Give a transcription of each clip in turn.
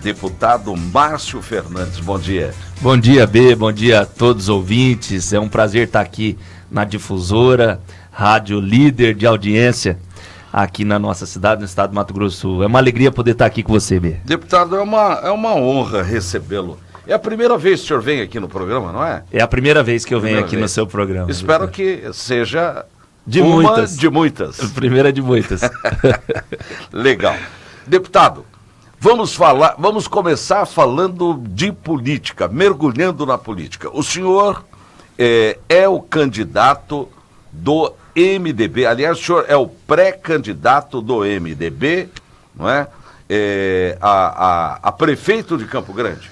deputado Márcio Fernandes. Bom dia. Bom dia, B, bom dia a todos os ouvintes. É um prazer estar aqui na Difusora, rádio líder de audiência aqui na nossa cidade, no estado do Mato Grosso do Sul. É uma alegria poder estar aqui com você, B. Deputado, é uma honra recebê-lo. É a primeira vez que o senhor vem aqui no programa, não é? É a primeira vez que eu venho aqui no seu programa. Espero que seja de muitas. A primeira de muitas. Legal. Deputado, vamos começar falando de política, mergulhando na política. O senhor é o candidato do MDB, aliás, o senhor é o pré-candidato do MDB, não é? A prefeito de Campo Grande.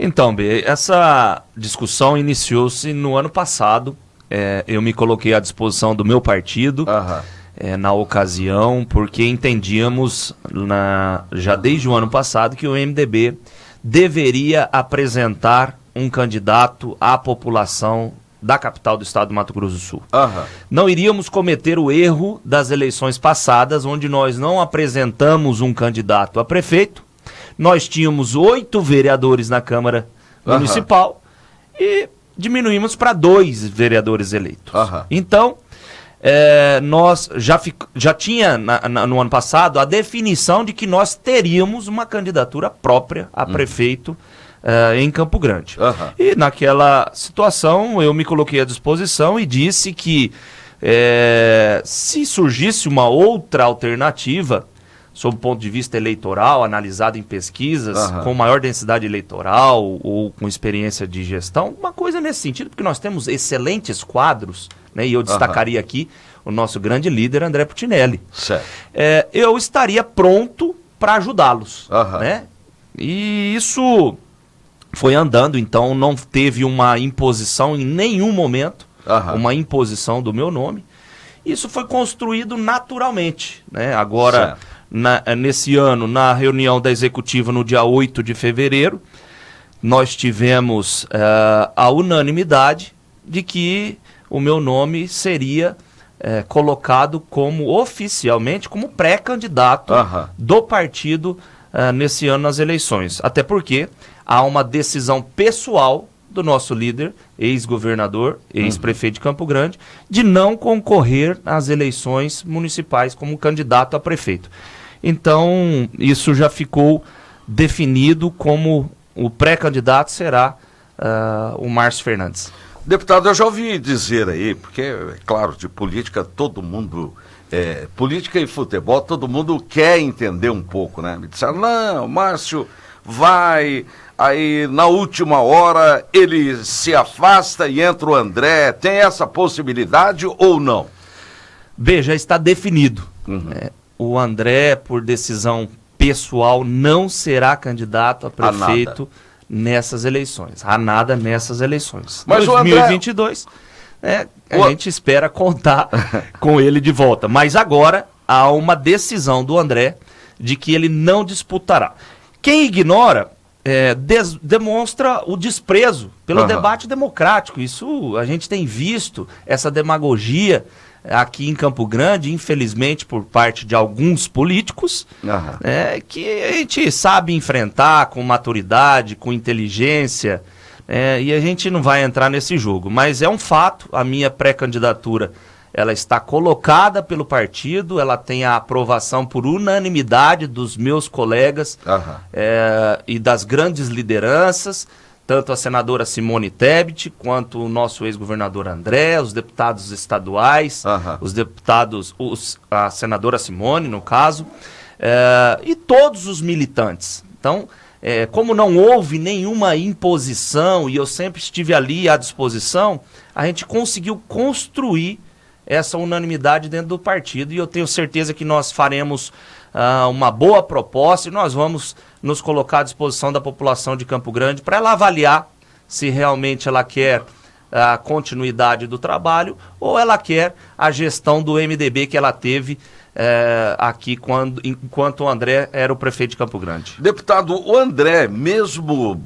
Então, B, essa discussão iniciou-se no ano passado. Eu me coloquei à disposição do meu partido na ocasião, porque entendíamos já desde o ano passado que o MDB deveria apresentar um candidato à população da capital do estado do Mato Grosso do Sul. Não iríamos cometer o erro das eleições passadas, onde nós não apresentamos um candidato a prefeito. Nós tínhamos 8 vereadores na Câmara Municipal e diminuímos para 2 vereadores eleitos. Então, nós já tinha no ano passado a definição de que nós teríamos uma candidatura própria a prefeito em Campo Grande. E naquela situação eu me coloquei à disposição e disse que se surgisse uma outra alternativa, sob o ponto de vista eleitoral, analisado em pesquisas, com maior densidade eleitoral ou com experiência de gestão, uma coisa nesse sentido, porque nós temos excelentes quadros, né, e eu destacaria aqui o nosso grande líder, André Putinelli. Eu estaria pronto para ajudá-los. Né? E isso foi andando, então não teve uma imposição em nenhum momento, uma imposição do meu nome. Isso foi construído naturalmente. Né? Agora, nesse ano, na reunião da executiva no dia 8 de fevereiro, nós tivemos a unanimidade de que o meu nome seria colocado oficialmente como pré-candidato do partido nesse ano nas eleições. Até porque há uma decisão pessoal do nosso líder, ex-governador, ex-prefeito de Campo Grande, de não concorrer às eleições municipais como candidato a prefeito. Então, isso já ficou definido como o pré-candidato será o Márcio Fernandes. Deputado, eu já ouvi dizer aí, porque, é claro, de política todo mundo, política e futebol, todo mundo quer entender um pouco, né? Me disseram, não, o Márcio vai, aí na última hora ele se afasta e entra o André, tem essa possibilidade ou não? B, já está definido. O André, por decisão pessoal, não será candidato a prefeito nessas eleições. A nada nessas eleições. Mas 2022, a gente espera contar com ele de volta. Mas agora há uma decisão do André de que ele não disputará. Quem ignora demonstra o desprezo pelo debate democrático. Isso a gente tem visto, essa demagogia aqui em Campo Grande, infelizmente por parte de alguns políticos, que a gente sabe enfrentar com maturidade, com inteligência, e a gente não vai entrar nesse jogo. Mas é um fato, a minha pré-candidatura ela está colocada pelo partido, ela tem a aprovação por unanimidade dos meus colegas e das grandes lideranças, tanto a senadora Simone Tebet, quanto o nosso ex-governador André, os deputados estaduais, os deputados, a senadora Simone, no caso, e todos os militantes. Então, como não houve nenhuma imposição e eu sempre estive ali à disposição, a gente conseguiu construir essa unanimidade dentro do partido e eu tenho certeza que nós faremos uma boa proposta e nós vamos nos colocar à disposição da população de Campo Grande para ela avaliar se realmente ela quer a continuidade do trabalho ou ela quer a gestão do MDB que ela teve aqui enquanto o André era o prefeito de Campo Grande. Deputado, o André, mesmo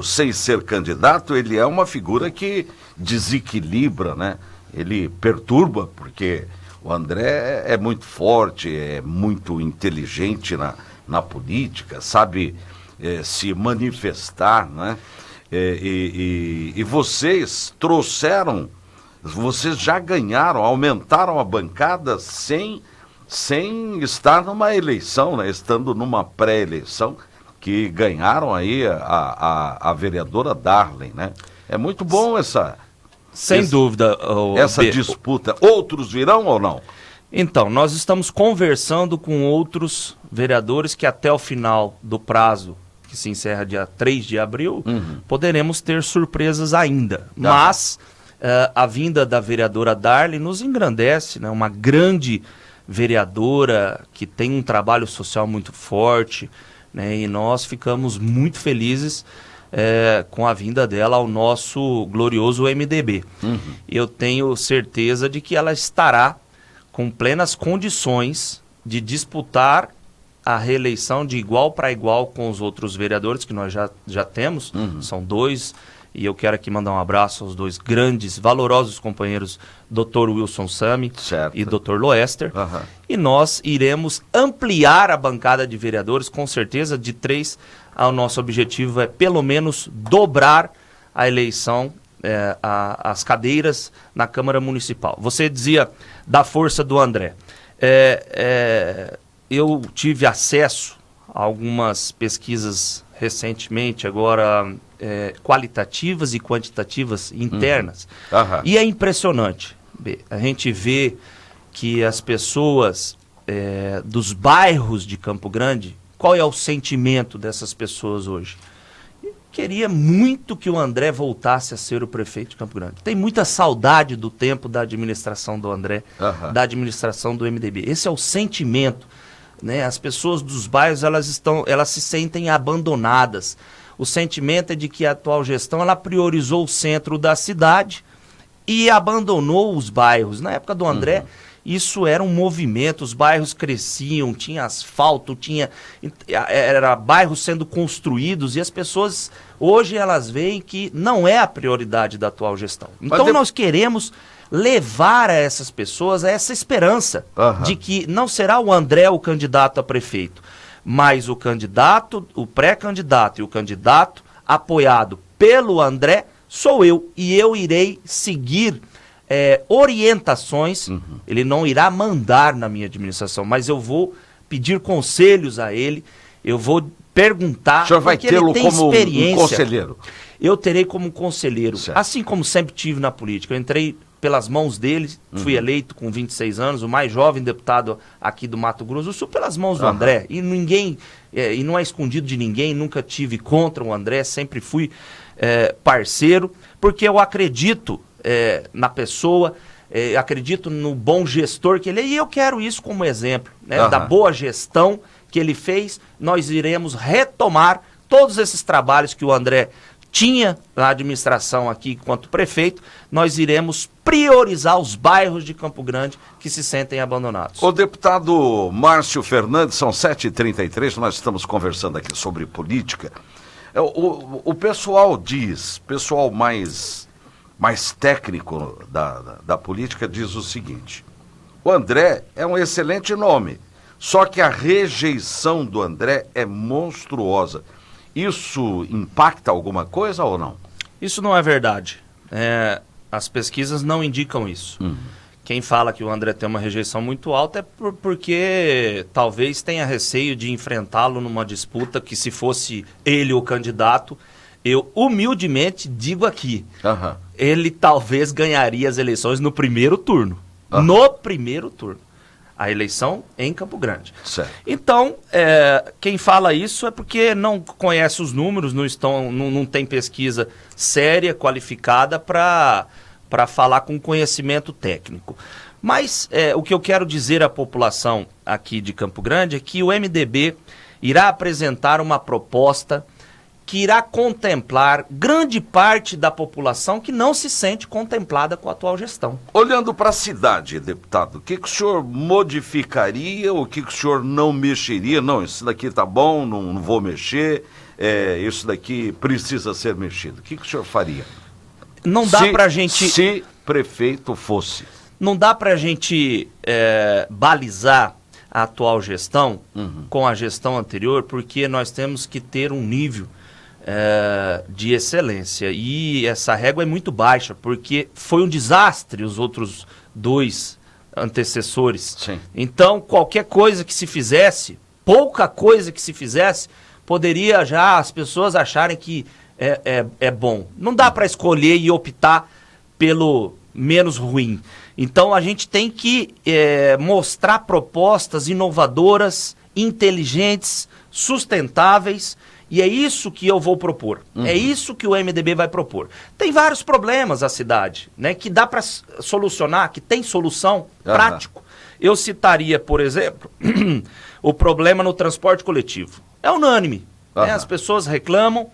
sem ser candidato, ele é uma figura que desequilibra, né? Ele perturba, porque o André é muito forte, é muito inteligente na política, sabe se manifestar, né? E vocês vocês já ganharam, aumentaram a bancada sem estar numa eleição, né? Estando numa pré-eleição, que ganharam aí a vereadora Darley, né? É muito bom Sem dúvida. Essa disputa. Outros virão ou não? Então, nós estamos conversando com outros vereadores que até o final do prazo, que se encerra dia 3 de abril, poderemos ter surpresas ainda. Mas a vinda da vereadora Darley nos engrandece, né? Uma grande vereadora que tem um trabalho social muito forte, né? E nós ficamos muito felizes com a vinda dela ao nosso glorioso MDB. Eu tenho certeza de que ela estará com plenas condições de disputar a reeleição de igual para igual com os outros vereadores que nós já temos. São 2, e eu quero aqui mandar um abraço aos 2 grandes, valorosos companheiros, Dr. Wilson Sami e Dr. Loester. E nós iremos ampliar a bancada de vereadores, com certeza, de 3. O nosso objetivo é pelo menos dobrar a eleição, as cadeiras na Câmara Municipal. Você dizia da força do André. Eu tive acesso a algumas pesquisas recentemente, agora qualitativas e quantitativas internas, e é impressionante. A gente vê que as pessoas dos bairros de Campo Grande, qual é o sentimento dessas pessoas hoje? Queria muito que o André voltasse a ser o prefeito de Campo Grande. Tem muita saudade do tempo da administração do André, da administração do MDB. Esse é o sentimento, né? As pessoas dos bairros, elas se sentem abandonadas. O sentimento é de que a atual gestão ela priorizou o centro da cidade e abandonou os bairros. Na época do André, isso era um movimento, os bairros cresciam, tinha asfalto, era bairros sendo construídos, e as pessoas hoje elas veem que não é a prioridade da atual gestão. Então nós queremos levar a essas pessoas essa esperança de que não será o André o candidato a prefeito, mas o candidato, o pré-candidato e o candidato apoiado pelo André sou eu, e eu irei seguir orientações. Ele não irá mandar na minha administração, mas eu vou pedir conselhos a ele, eu vou perguntar. O senhor vai tê-lo como um conselheiro? Eu terei como conselheiro, assim como sempre tive na política. Eu entrei pelas mãos dele, fui eleito com 26 anos, o mais jovem deputado aqui do Mato Grosso do Sul, pelas mãos do André, e ninguém, e não é escondido de ninguém, nunca tive contra o André, sempre fui parceiro, porque eu acredito na pessoa, acredito no bom gestor que ele é, e eu quero isso como exemplo, né, da boa gestão que ele fez. Nós iremos retomar todos esses trabalhos que o André tinha na administração aqui enquanto prefeito. Nós iremos priorizar os bairros de Campo Grande que se sentem abandonados. O deputado Márcio Fernandes, são 7h33, nós estamos conversando aqui sobre política. O pessoal pessoal mais técnico da política diz o seguinte: o André é um excelente nome, só que a rejeição do André é monstruosa. Isso impacta alguma coisa ou não? Isso não é verdade. As pesquisas não indicam isso. Quem fala que o André tem uma rejeição muito alta é porque talvez tenha receio de enfrentá-lo numa disputa que, se fosse ele o candidato, eu humildemente digo aqui, ele talvez ganharia as eleições no primeiro turno. No primeiro turno. A eleição em Campo Grande. Certo. Então, quem fala isso é porque não conhece os números, não tem pesquisa séria, qualificada para falar com conhecimento técnico. Mas o que eu quero dizer à população aqui de Campo Grande é que o MDB irá apresentar uma proposta que irá contemplar grande parte da população que não se sente contemplada com a atual gestão. Olhando para a cidade, deputado, o que o senhor modificaria, o que o senhor não mexeria? Não, isso daqui tá bom, não vou mexer, isso daqui precisa ser mexido. O que o senhor faria? Não dá pra gente... Se prefeito fosse. Não dá pra gente balizar a atual gestão com a gestão anterior, porque nós temos que ter um nível de excelência. E essa régua é muito baixa, porque foi um desastre os outros 2 antecessores. Sim. Então, qualquer coisa que se fizesse, pouca coisa que se fizesse, poderia já as pessoas acharem que é bom. Não dá para escolher e optar pelo menos ruim. Então, a gente tem que mostrar propostas inovadoras, inteligentes, sustentáveis, e é isso que eu vou propor. É isso que o MDB vai propor. Tem vários problemas a cidade, né, que dá para solucionar, que tem solução prático. Eu citaria, por exemplo, o problema no transporte coletivo. É unânime. Né? As pessoas reclamam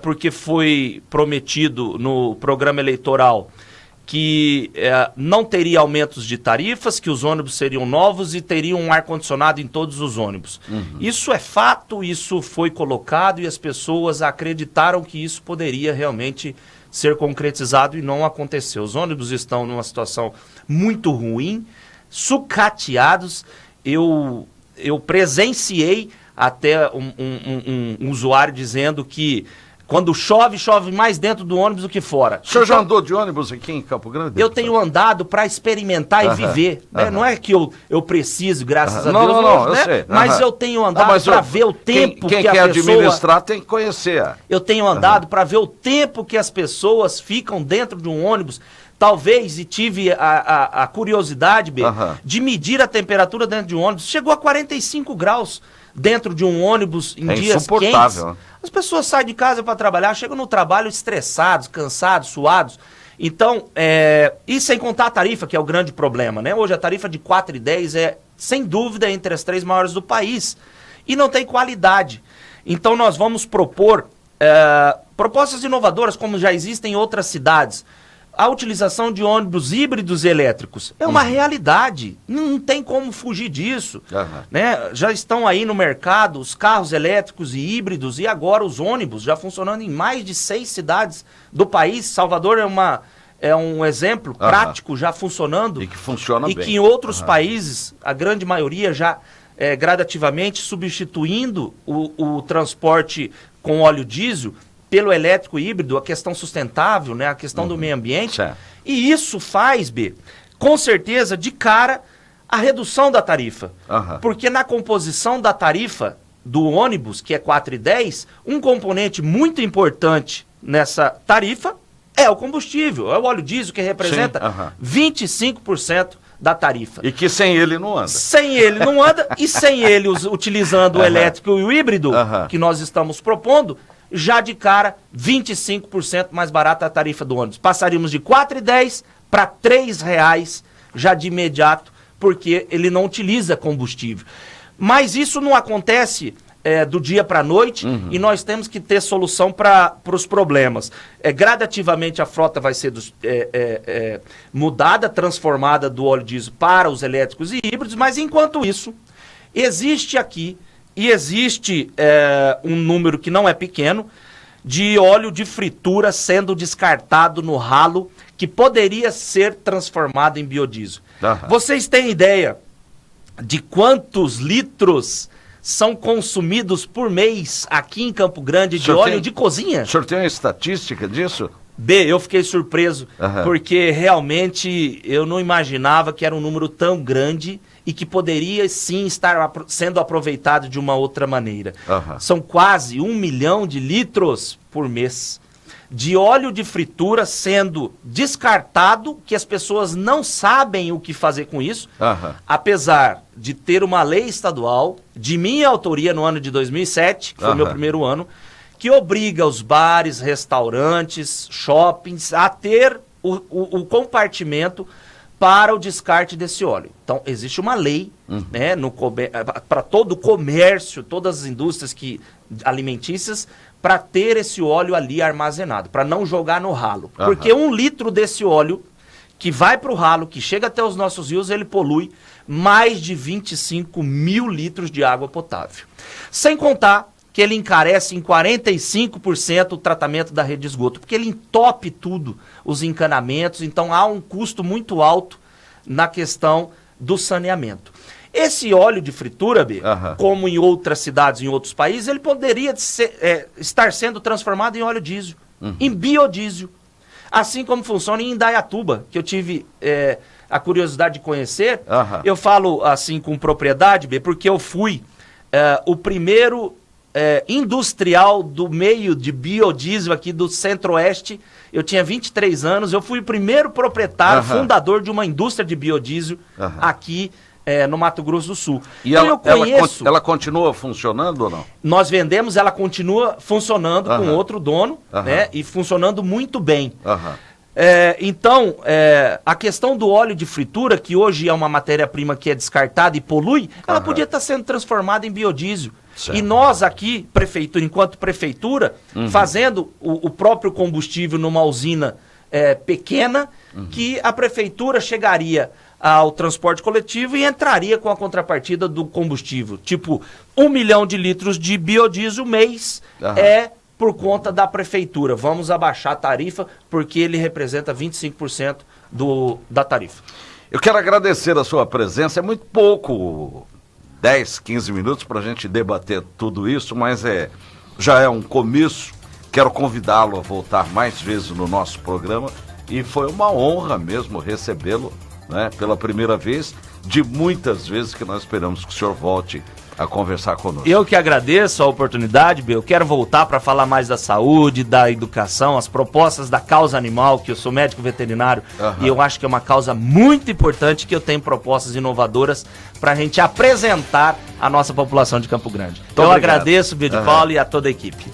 porque foi prometido no programa eleitoral que não teria aumentos de tarifas, que os ônibus seriam novos e teriam um ar-condicionado em todos os ônibus. Isso é fato, isso foi colocado e as pessoas acreditaram que isso poderia realmente ser concretizado e não aconteceu. Os ônibus estão numa situação muito ruim, sucateados. Eu presenciei até um usuário dizendo que quando chove, chove mais dentro do ônibus do que fora. O senhor já andou de ônibus aqui em Campo Grande? Eu tenho andado para experimentar e viver. Né? Não é que eu preciso, graças a Deus, não, né? eu sei. Mas eu tenho andado para ver o tempo quem que a quer pessoa... administrar tem que conhecer. Eu tenho andado para ver o tempo que as pessoas ficam dentro de um ônibus. Talvez, e tive a curiosidade, de medir a temperatura dentro de um ônibus. Chegou a 45 graus dentro de um ônibus em dias quentes. As pessoas saem de casa para trabalhar, chegam no trabalho estressados, cansados, suados. Então, e sem contar a tarifa, que é o grande problema, né? Hoje a tarifa de 4,10 é, sem dúvida, entre as 3 maiores do país. E não tem qualidade. Então nós vamos propor propostas inovadoras, como já existem em outras cidades. A utilização de ônibus híbridos e elétricos é uma realidade, não tem como fugir disso. Né? Já estão aí no mercado os carros elétricos e híbridos e agora os ônibus já funcionando em mais de 6 cidades do país. Salvador é um exemplo prático já funcionando. E que funciona bem. E que em outros países, a grande maioria já gradativamente substituindo o transporte com óleo diesel pelo elétrico híbrido, a questão sustentável, né, a questão do meio ambiente. E isso faz, com certeza, de cara, a redução da tarifa. Porque na composição da tarifa do ônibus, que é 4,10, um componente muito importante nessa tarifa é o combustível, é o óleo diesel, que representa 25% da tarifa. E que sem ele não anda. Sem ele não anda, e sem ele utilizando o elétrico e o híbrido, que nós estamos propondo, já de cara, 25% mais barata a tarifa do ônibus. Passaríamos de R$ 4,10 para R$ 3,00 já de imediato, porque ele não utiliza combustível. Mas isso não acontece do dia para a noite e nós temos que ter solução para os problemas. Gradativamente a frota vai ser mudada, transformada do óleo diesel para os elétricos e híbridos, mas enquanto isso, existe aqui e existe um número que não é pequeno de óleo de fritura sendo descartado no ralo que poderia ser transformado em biodiesel. Vocês têm ideia de quantos litros são consumidos por mês aqui em Campo Grande de óleo de cozinha? O senhor tem uma estatística disso? Eu fiquei surpreso, porque realmente eu não imaginava que era um número tão grande e que poderia sim estar sendo aproveitado de uma outra maneira. São quase 1 milhão de litros por mês de óleo de fritura sendo descartado, que as pessoas não sabem o que fazer com isso, apesar de ter uma lei estadual, de minha autoria no ano de 2007, que foi meu primeiro ano, que obriga os bares, restaurantes, shoppings a ter o compartimento para o descarte desse óleo. Então, existe uma lei né, para todo o comércio, todas as indústrias alimentícias, para ter esse óleo ali armazenado, para não jogar no ralo. Porque 1 litro desse óleo que vai para o ralo, que chega até os nossos rios, ele polui mais de 25 mil litros de água potável. Sem contar que ele encarece em 45% o tratamento da rede de esgoto, porque ele entope tudo, os encanamentos, então há um custo muito alto na questão do saneamento. Esse óleo de fritura, B, como em outras cidades, em outros países, ele poderia estar sendo transformado em óleo diesel, em biodiesel. Assim como funciona em Indaiatuba, que eu tive a curiosidade de conhecer. Eu falo assim com propriedade, B, porque eu fui o primeiro industrial do meio de biodiesel aqui do Centro-Oeste. Eu tinha 23 anos, eu fui o primeiro proprietário, fundador de uma indústria de biodiesel aqui no Mato Grosso do Sul. E ela continua funcionando ou não? Nós vendemos, ela continua funcionando com outro dono, né? E funcionando muito bem. Então, a questão do óleo de fritura, que hoje é uma matéria-prima que é descartada e polui, ela podia estar sendo transformada em biodiesel. Certo. E nós aqui, enquanto prefeitura, fazendo o próprio combustível numa usina pequena, que a prefeitura chegaria ao transporte coletivo e entraria com a contrapartida do combustível. Tipo, 1 milhão de litros de biodiesel mês por conta da prefeitura. Vamos abaixar a tarifa, porque ele representa 25% da tarifa. Eu quero agradecer a sua presença. É muito pouco, 10, 15 minutos para a gente debater tudo isso, mas já é um começo. Quero convidá-lo a voltar mais vezes no nosso programa e foi uma honra mesmo recebê-lo, né, pela primeira vez, de muitas vezes que nós esperamos que o senhor volte a conversar conosco. Eu que agradeço a oportunidade, eu quero voltar para falar mais da saúde, da educação, as propostas da causa animal, que eu sou médico veterinário e eu acho que é uma causa muito importante, que eu tenho propostas inovadoras para a gente apresentar à nossa população de Campo Grande. Então eu agradeço, Bia de Paulo, e a toda a equipe.